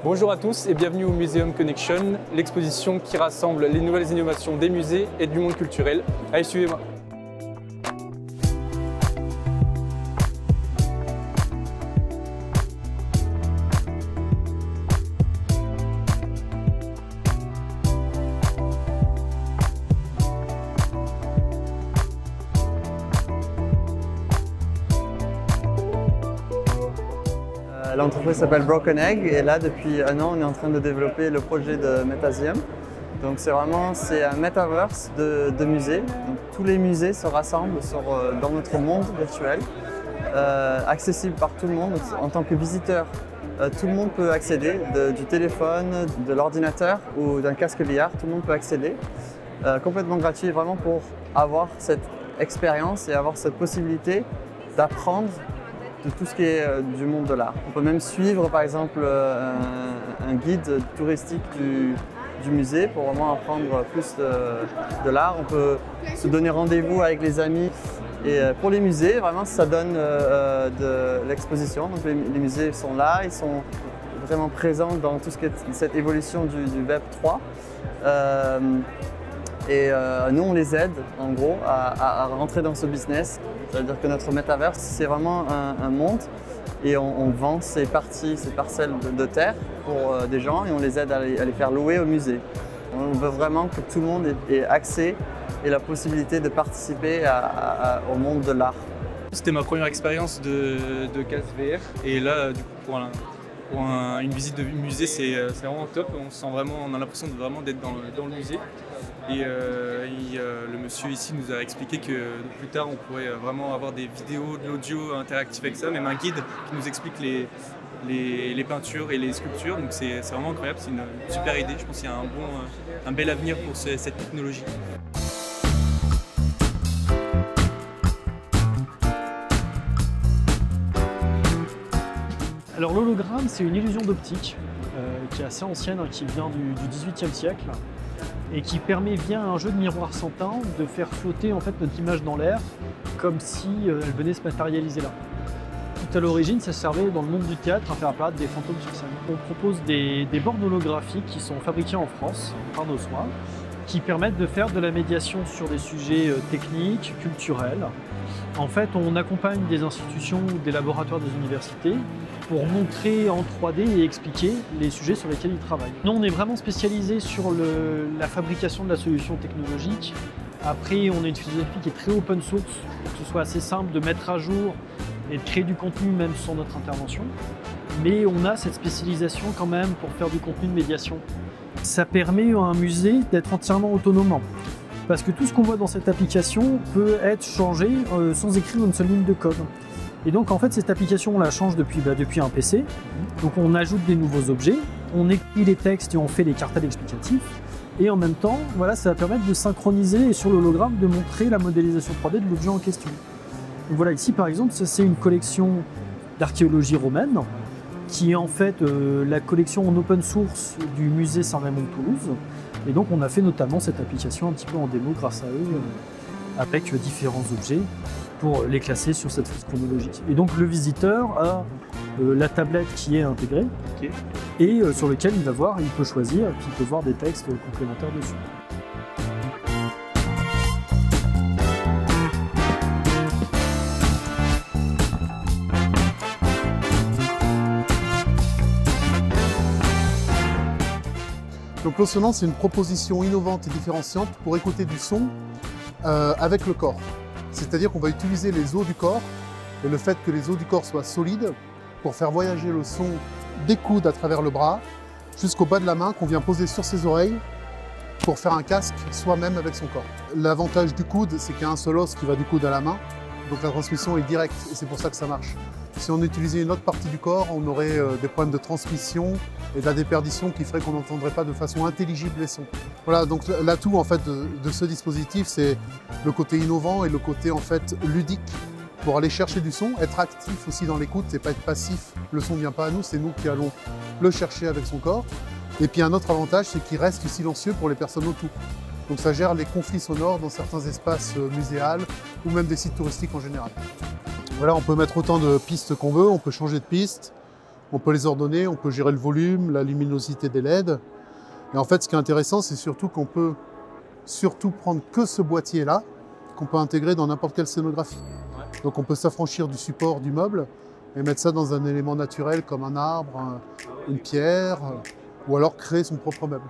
Bonjour à tous et bienvenue au Museum Connection, l'exposition qui rassemble les nouvelles innovations des musées et du monde culturel. Allez, suivez-moi. L'entreprise s'appelle Broken Egg et là depuis un an on est en train de développer le projet de Metasium. Donc c'est un metaverse de musées. Donc, tous les musées se rassemblent dans notre monde virtuel, accessible par tout le monde. En tant que visiteur, tout le monde peut accéder, du téléphone, de l'ordinateur ou d'un casque VR, tout le monde peut accéder. Complètement gratuit, vraiment pour avoir cette expérience et avoir cette possibilité d'apprendre de tout ce qui est du monde de l'art. On peut même suivre par exemple un guide touristique du musée pour vraiment apprendre plus de l'art. On peut se donner rendez-vous avec les amis. Et pour les musées, vraiment ça donne de l'exposition. Donc les musées sont là, ils sont vraiment présents dans tout ce qui est cette évolution du Web 3. Nous, on les aide, en gros, à rentrer dans ce business. C'est-à-dire que notre metaverse, c'est vraiment un monde et on vend ces parcelles de terre pour des gens et on les aide à les faire louer au musée. On veut vraiment que tout le monde ait accès et la possibilité de participer au monde de l'art. C'était ma première expérience de casque VR et là, du coup, pour une visite de musée, c'est vraiment top. On a l'impression d'être dans le musée. Et le monsieur ici nous a expliqué que plus tard on pourrait vraiment avoir des vidéos, de l'audio interactif avec ça, même un guide qui nous explique les peintures et les sculptures. Donc c'est vraiment incroyable, c'est une super idée. Je pense qu'il y a un bel avenir pour cette technologie. Alors l'hologramme, c'est une illusion d'optique qui est assez ancienne, qui vient du XVIIIe siècle et qui permet via un jeu de miroir sans teint de faire flotter en fait notre image dans l'air comme si elle venait se matérialiser là. Tout à l'origine, ça servait dans le monde du théâtre à faire apparaître des fantômes sur scène. On propose des bornes holographiques qui sont fabriquées en France par nos soins, qui permettent de faire de la médiation sur des sujets techniques, culturels. En fait, on accompagne des institutions ou des laboratoires des universités pour montrer en 3D et expliquer les sujets sur lesquels ils travaillent. Nous, on est vraiment spécialisé sur la fabrication de la solution technologique. Après, on a une philosophie qui est très open source, pour que ce soit assez simple de mettre à jour et de créer du contenu même sans notre intervention. Mais on a cette spécialisation quand même pour faire du contenu de médiation. Ça permet à un musée d'être entièrement autonome. Parce que tout ce qu'on voit dans cette application peut être changé sans écrire une seule ligne de code. Et donc en fait cette application on la change depuis un PC. Donc on ajoute des nouveaux objets, on écrit les textes et on fait les cartels explicatifs. Et en même temps, voilà, ça va permettre de synchroniser et sur l'hologramme de montrer la modélisation 3D de l'objet en question. Donc voilà, ici par exemple, c'est une collection d'archéologie romaine qui est en fait la collection en open source du musée Saint-Raymond de Toulouse. Et donc on a fait notamment cette application un petit peu en démo grâce à eux, avec différents objets pour les classer sur cette frise chronologique. Et donc le visiteur a la tablette qui est intégrée et sur lequel il peut choisir et puis il peut voir des textes complémentaires dessus. Donc Lossonance, c'est une proposition innovante et différenciante pour écouter du son avec le corps. C'est-à-dire qu'on va utiliser les os du corps et le fait que les os du corps soient solides pour faire voyager le son des coudes à travers le bras jusqu'au bas de la main qu'on vient poser sur ses oreilles pour faire un casque soi-même avec son corps. L'avantage du coude, c'est qu'il y a un seul os qui va du coude à la main, donc la transmission est directe et c'est pour ça que ça marche. Si on utilisait une autre partie du corps, on aurait des problèmes de transmission et de la déperdition qui ferait qu'on n'entendrait pas de façon intelligible les sons. Voilà, donc l'atout en fait de ce dispositif, c'est le côté innovant et le côté en fait ludique pour aller chercher du son, être actif aussi dans l'écoute et pas être passif. Le son ne vient pas à nous, c'est nous qui allons le chercher avec son corps. Et puis un autre avantage, c'est qu'il reste silencieux pour les personnes autour. Donc ça gère les conflits sonores dans certains espaces muséals ou même des sites touristiques en général. Voilà, on peut mettre autant de pistes qu'on veut, on peut changer de piste, On peut les ordonner, on peut gérer le volume, la luminosité des LED. Et en fait, ce qui est intéressant, c'est surtout qu'on peut prendre que ce boîtier-là, qu'on peut intégrer dans n'importe quelle scénographie. Donc on peut s'affranchir du support du meuble et mettre ça dans un élément naturel comme un arbre, une pierre, ou alors créer son propre meuble.